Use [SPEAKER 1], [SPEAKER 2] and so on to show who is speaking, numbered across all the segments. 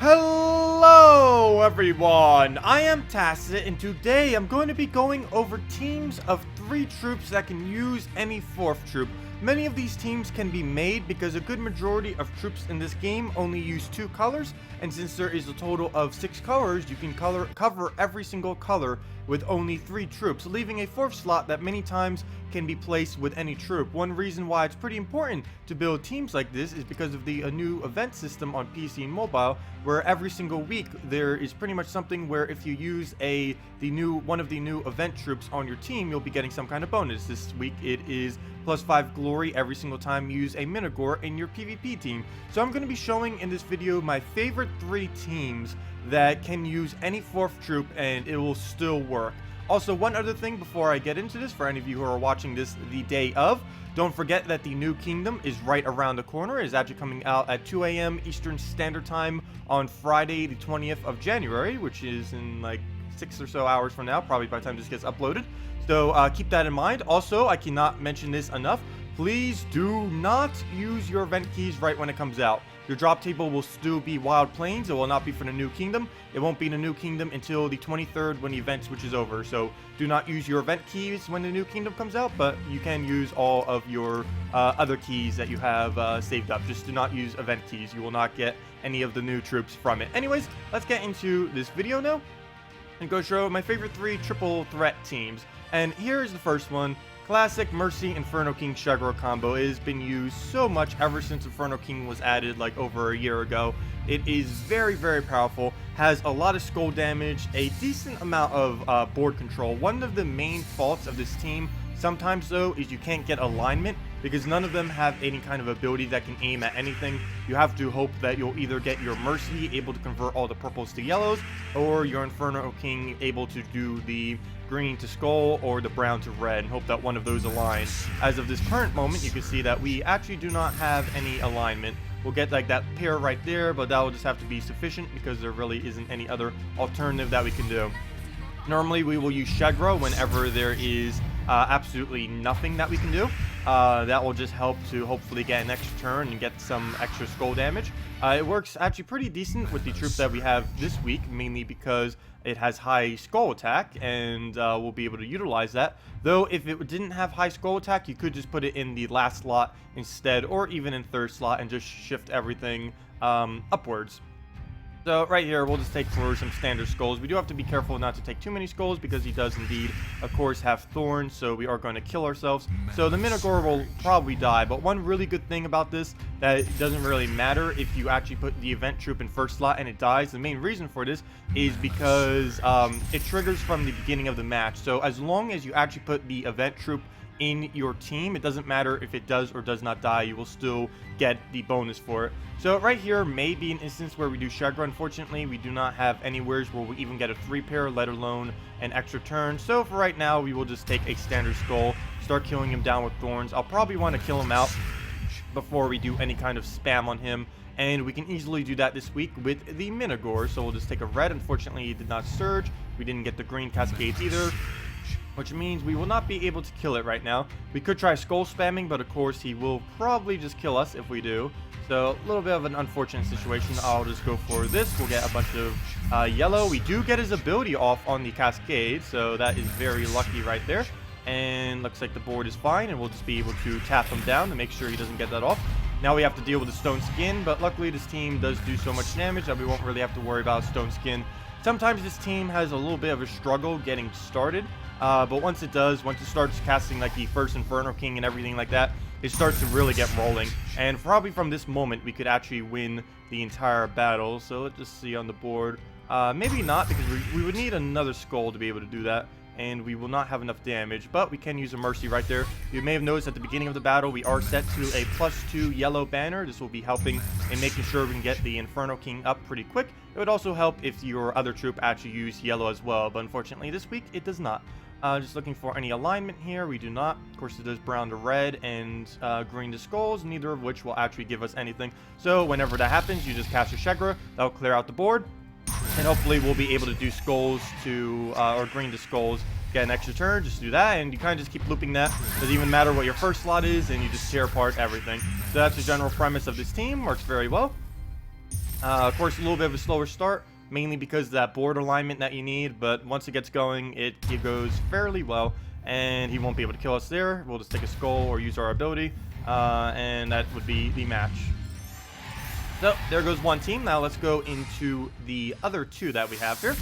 [SPEAKER 1] Hello everyone, I am Tacet, and today I'm going to be going over teams of 3 troops that can use any 4th troop. Many of these teams can be made because a good majority of troops in this game only use 2 colors, and since there is a total of 6 colors, you can cover every single color with only 3 troops, leaving a 4th slot that many times can be placed with any troop. One reason why it's pretty important to build teams like this is because of the new event system on PC and mobile, where every single week there is pretty much something where if you use one of the new event troops on your team, you'll be getting some kind of bonus. This week it is +5 glory every single time you use a Minigore in your PvP team. So I'm going to be showing in this video my favorite 3 teams that can use any 4th troop and it will still work. Also, one other thing before I get into this, for any of you who are watching this the day of, don't forget that the new kingdom is right around the corner. It is actually coming out at 2 a.m. Eastern Standard Time on Friday the 20th of January, which is in like 6 or so hours from now, probably by the time this gets uploaded. So keep that in mind. Also, I cannot mention this enough. Please do not use your event keys right when it comes out. Your drop table will still be Wild Plains. It will not be for the new kingdom. It won't be the new kingdom until the 23rd when the event switches over. So do not use your event keys when the new kingdom comes out, but you can use all of your other keys that you have saved up. Just do not use event keys. You will not get any of the new troops from it. Anyways, let's get into this video now and go show my favorite 3 triple threat teams. And here's the first one. Classic Mercy Inferno King Shegro combo. It has been used so much ever since Inferno King was added like over a year ago. It is very, very powerful, has a lot of skull damage, a decent amount of board control. One of the main faults of this team sometimes though is you can't get alignment because none of them have any kind of ability that can aim at anything. You have to hope that you'll either get your Mercy able to convert all the purples to yellows, or your Inferno King able to do the green to skull or the brown to red, and hope that one of those aligns. As of this current moment, you can see that we actually do not have any alignment. We'll get like that pair right there, but that will just have to be sufficient because there really isn't any other alternative that we can do. Normally we will use Shegro whenever there is absolutely nothing that we can do. That will just help to hopefully get an extra turn and get some extra skull damage. It works actually pretty decent with the troop that we have this week, mainly because it has high skull attack, and we'll be able to utilize that. Though if it didn't have high skull attack, you could just put it in the last slot instead, or even in 3rd slot, and just shift everything upwards. So right here, we'll just take for some standard skulls. We do have to be careful not to take too many skulls because he does indeed, of course, have thorns, so we are going to kill ourselves. So the Minigore will probably die, but one really good thing about this, that it doesn't really matter if you actually put the event troop in 1st slot and it dies. The main reason for this is because it triggers from the beginning of the match. So as long as you actually put the event troop in your team, it doesn't matter if it does or does not die, you will still get the bonus for it. So right here may be an instance where we do Shegro. Unfortunately, we do not have anywhere where we even get a 3-pair, let alone an extra turn. So for right now, we will just take a standard skull, start killing him down with thorns. I'll probably want to kill him out before we do any kind of spam on him, and we can easily do that this week with the Minigore. So we'll just take a red. Unfortunately, he did not surge. We didn't get the green cascades either, which means we will not be able to kill it right now. We could try skull spamming, but of course he will probably just kill us if we do. So a little bit of an unfortunate situation. I'll just go for this. We'll get a bunch of yellow. We do get his ability off on the cascade, so that is very lucky right there. And looks like the board is fine, and we'll just be able to tap him down to make sure he doesn't get that off. Now we have to deal with the stone skin, but luckily this team does do so much damage that we won't really have to worry about stone skin. Sometimes this team has a little bit of a struggle getting started, but once it starts casting like the first Inferno King and everything like that, it starts to really get rolling. And probably from this moment, we could actually win the entire battle. So let's just see on the board. Maybe not, because we would need another skull to be able to do that, and we will not have enough damage, but we can use a Mercy right there. You may have noticed at the beginning of the battle, we are set to a +2 yellow banner. This will be helping in making sure we can get the Inferno King up pretty quick. It would also help if your other troop actually used yellow as well, but unfortunately this week it does not. Just looking for any alignment here. We do not. Of course, it does brown to red and green to skulls, neither of which will actually give us anything. So whenever that happens, you just cast your Shegro. That'll clear out the board, and hopefully we'll be able to do skulls to or green to skulls, get an extra turn. Just do that, and you kind of just keep looping that. Doesn't even matter what your 1st slot is, and you just tear apart everything. So that's the general premise of this team. Works very well. Of course, a little bit of a slower start, mainly because of that board alignment that you need, but once it gets going, it goes fairly well, and he won't be able to kill us there. We'll just take a skull or use our ability, and that would be the match. So, there goes one team. Now let's go into the other two that we have here.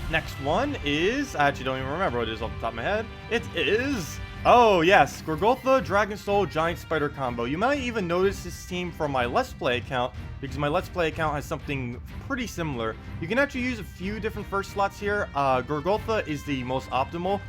[SPEAKER 1] Next one is, I actually don't even remember what it is off the top of my head. It is, oh yes, Gorgultha, Dragon Soul, Giant Spider combo. You might even notice this team from my Let's Play account, because my Let's Play account has something pretty similar. You can actually use a few different first slots here. Gorgultha is the most optimal.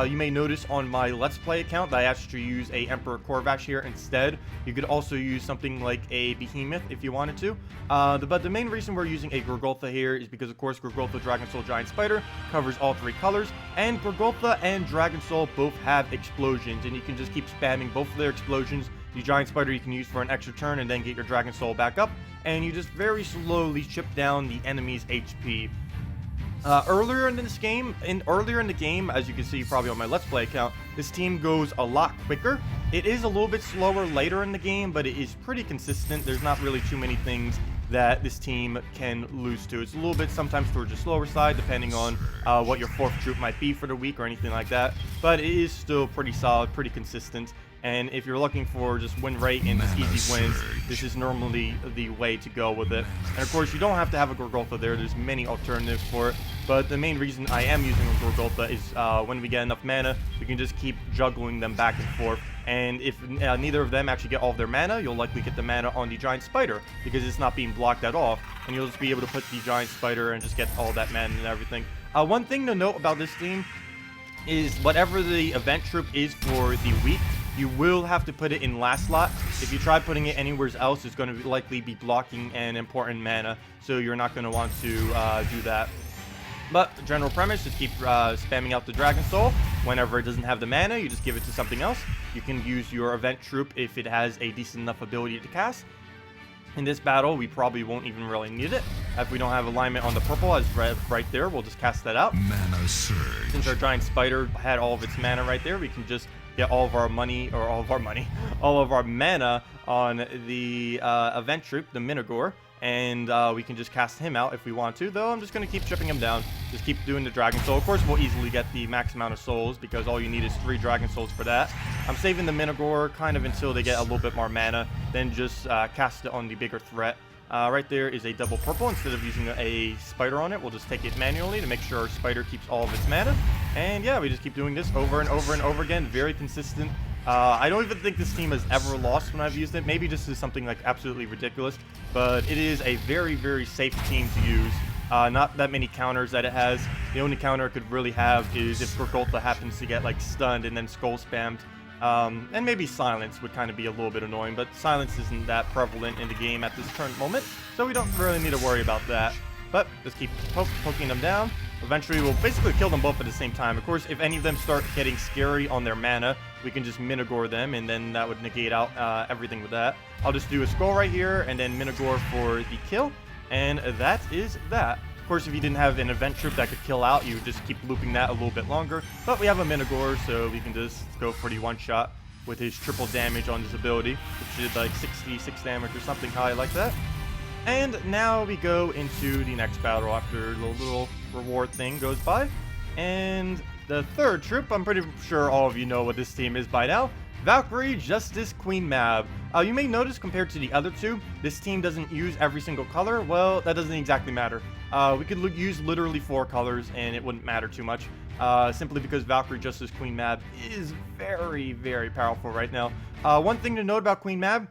[SPEAKER 1] You may notice on my Let's Play account that I actually use a Emperor Corvash here instead. You could also use something like a Behemoth if you wanted to. But the main reason we're using a Gorgultha here is because, of course, Gorgultha, Dragon Soul, Giant Spider covers all three colors. And Gorgultha and Dragon Soul both have explosions, and you can just keep spamming both of their explosions. The Giant Spider you can use for an extra turn and then get your Dragon Soul back up. And you just very slowly chip down the enemy's HP. Earlier in the game, as you can see probably on my Let's Play account, this team goes a lot quicker. It is a little bit slower later in the game, but it is pretty consistent. There's not really too many things that this team can lose to. It's a little bit sometimes towards the slower side, depending on what your fourth troop might be for the week or anything like that. But it is still pretty solid, pretty consistent. And if you're looking for just win rate and just easy wins, this is normally the way to go with it. And of course, you don't have to have a Gorgultha there. There's many alternatives for it. But the main reason I am using a Gorgultha is when we get enough mana, we can just keep juggling them back and forth. And if neither of them actually get all of their mana, you'll likely get the mana on the Giant Spider, because it's not being blocked at all. And you'll just be able to put the Giant Spider and just get all that mana and everything. One thing to note about this team is whatever the event troop is for the week, you will have to put it in last slot. If you try putting it anywhere else, it's going to likely be blocking an important mana, so you're not going to want to do that. But the general premise, just keep spamming out the Dragon Soul. Whenever it doesn't have the mana, you just give it to something else. You can use your event troop if it has a decent enough ability to cast. In this battle, we probably won't even really need it. If we don't have alignment on the purple, as right there, we'll just cast that out.
[SPEAKER 2] Mana surge.
[SPEAKER 1] Since our Giant Spider had all of its mana right there, we can just get all of our mana on the event troop, the Minogor, and we can just cast him out if we want to, though I'm just going to keep chipping him down. Just keep doing the Dragon Soul. Of course, we'll easily get the max amount of souls, because all you need is 3 Dragon Souls for that. I'm saving the Minogor kind of until they get a little bit more mana, then just cast it on the bigger threat. Right there is a double purple. Instead of using a spider on it, we'll just take it manually to make sure our spider keeps all of its mana. And yeah, we just keep doing this over and over and over again. Very consistent. I don't even think this team has ever lost when I've used it. Maybe just as something like absolutely ridiculous. But it is a very, very safe team to use. Not that many counters that it has. The only counter it could really have is if Gorgultha happens to get like stunned and then skull spammed. And maybe silence would kind of be a little bit annoying, but silence isn't that prevalent in the game at this current moment, so we don't really need to worry about that. But just keep poking them down. Eventually, we'll basically kill them both at the same time. Of course, if any of them start getting scary on their mana, we can just Minogor them, and then that would negate out everything with that. I'll just do a skull right here, and then Minogor for the kill, and that is that. Of course, if you didn't have an event troop that could kill out, you would just keep looping that a little bit longer. But we have a Minogor, so we can just go for the one-shot with his triple damage on his ability, which did like 66 damage or something high like that. And now we go into the next battle after the little reward thing goes by. And the third troop, I'm pretty sure all of you know what this team is by now. Valkyrie, Justice, Queen Mab. You may notice compared to the other two, this team doesn't use every single color. Well, that doesn't exactly matter. We could use literally 4 colors and it wouldn't matter too much. Simply because Valkyrie, Justice, Queen Mab is very, very powerful right now. One thing to note about Queen Mab,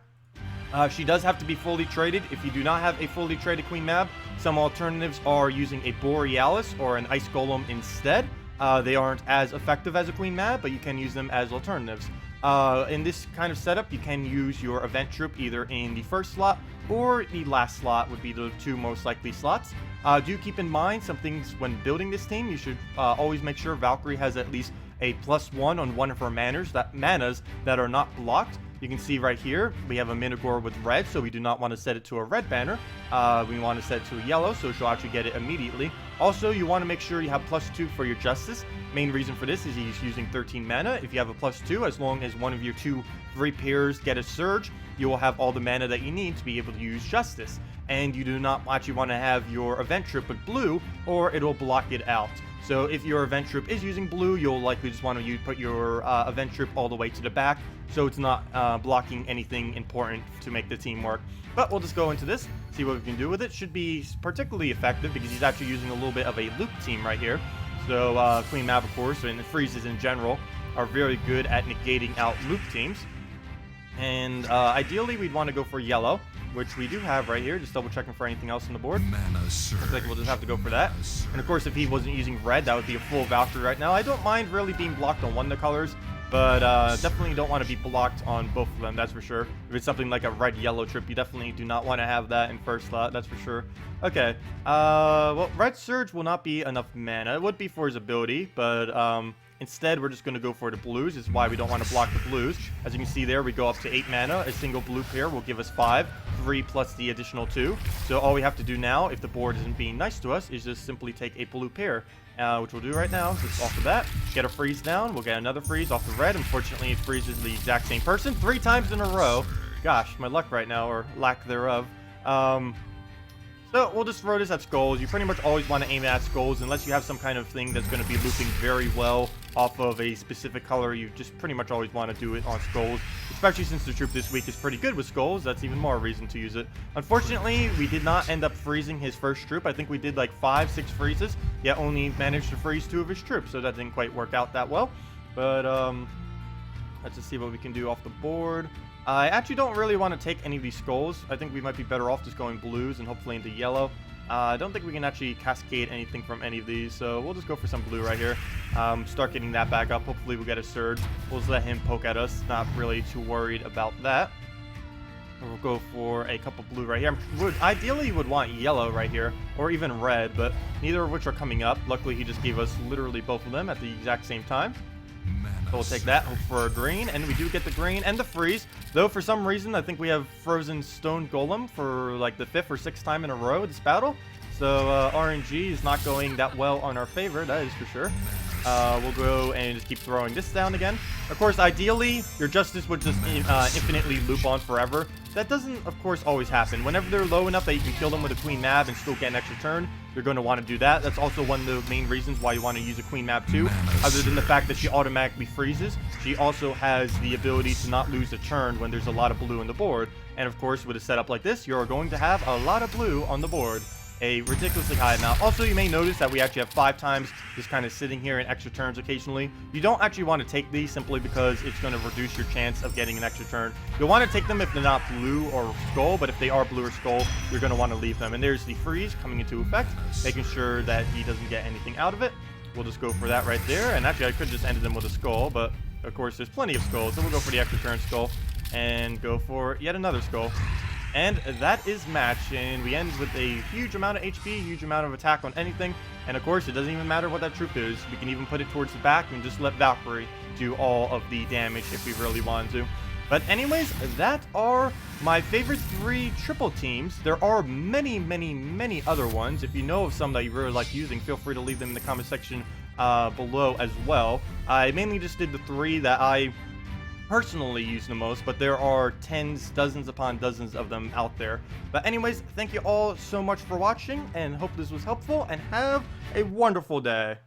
[SPEAKER 1] she does have to be fully traded. If you do not have a fully traded Queen Mab, some alternatives are using a Borealis or an Ice Golem instead. They aren't as effective as a Queen Mab, but you can use them as alternatives. In this kind of setup, you can use your event troop either in the first slot or the last slot would be the 2 most likely slots. Do keep in mind some things when building this team. You should always make sure Valkyrie has at least a +1 on one of her manas that are not blocked. You can see right here, we have a Minogore with red, so we do not want to set it to a red banner. We want to set it to a yellow, so she'll actually get it immediately. Also, you want to make sure you have +2 for your Justice. Main reason for this is he's using 13 mana. If you have a +2, as long as one of your 2/3 pairs get a Surge, you will have all the mana that you need to be able to use Justice. And you do not actually want to have your event troop with blue, or it'll block it out. So if your event troop is using blue, you'll likely just want to put your event troop all the way to the back, so it's not blocking anything important to make the team work. But we'll just go into this, see what we can do with it. Should be particularly effective because he's actually using a little bit of a loop team right here. So Queen Mab, of course, and the freezes in general are very good at negating out loop teams. And ideally, we'd want to go for yellow, which we do have right here. Just double checking for anything else on the board. Looks like we'll just have to go for that. And of course, if he wasn't using red, that would be a full Valkyrie right now. I don't mind really being blocked on one of the colors, but definitely don't want to be blocked on both of them, that's for sure. If it's something like a red-yellow trip, you definitely do not want to have that in first slot, that's for sure. Okay, well, red Surge will not be enough mana. It would be for his ability, but instead, we're just going to go for the blues. This is why we don't want to block the blues. As you can see there, we go up to 8 mana. A single blue pair will give us 5. 3 plus the additional 2. So all we have to do now, if the board isn't being nice to us, is just simply take a blue pair. Which we'll do right now, just off of that. Get a freeze down. We'll get another freeze off the red. Unfortunately, it freezes the exact same person 3 times in a row. Gosh, my luck right now, or lack thereof. So we'll just throw this at skulls. You pretty much always want to aim at skulls unless you have some kind of thing that's going to be looping very well off of a specific color. You just pretty much always want to do it on skulls, especially since the troop this week is pretty good with skulls. That's even more reason to use it. Unfortunately, we did not end up freezing his first troop. I think we did like 5-6 freezes, yet only managed to freeze 2 of his troops, so that didn't quite work out that well. But let's just see what we can do off the board. I actually don't really want to take any of these skulls. I think we might be better off just going blues and hopefully into yellow. I don't think we can actually cascade anything from any of these, so we'll just go for some blue right here. Start getting that back up. Hopefully we'll get a Surge. We'll just let him poke at us. Not really too worried about that. We'll go for a couple blue right here. Ideally, would want yellow right here, or even red, but neither of which are coming up. Luckily, he just gave us literally both of them at the exact same time. So we'll take that, hope for a green, and we do get the green and the freeze. Though for some reason, I think we have Frozen Stone Golem for like the 5th or 6th time in a row this battle. So RNG is not going that well on our favor, that is for sure. We'll go and just keep throwing this down again. Of course, ideally, your Justice would just infinitely loop on forever. That doesn't, of course, always happen. Whenever they're low enough that you can kill them with a Queen Mab and still get an extra turn, you're going to want to do that. That's also one of the main reasons why you want to use a Queen Mab too. Other than the fact that she automatically freezes, she also has the ability to not lose a turn when there's a lot of blue on the board. And of course, with a setup like this, you're going to have a lot of blue on the board. A ridiculously high amount. Also, you may notice that we actually have 5 times just kind of sitting here in extra turns occasionally. You don't actually want to take these simply because it's going to reduce your chance of getting an extra turn. You'll want to take them if they're not blue or skull, but if they are blue or skull, you're going to want to leave them. And there's the freeze coming into effect, making sure that he doesn't get anything out of it. We'll just go for that right there. And actually, I could just ended them with a skull, but of course, there's plenty of skulls. So we'll go for the extra turn skull and go for yet another skull. And that is match, and we end with a huge amount of HP, huge amount of attack on anything, and of course it doesn't even matter what that troop is. We can even put it towards the back and just let Valkyrie do all of the damage if we really want to. But anyways, that are my favorite 3 triple teams. There are many, many, many other ones. If you know of some that you really like using, feel free to leave them in the comment section below as well. I mainly just did the 3 that I personally use the most, but there are tens, dozens upon dozens of them out there. But anyways, thank you all so much for watching, and hope this was helpful, and have a wonderful day.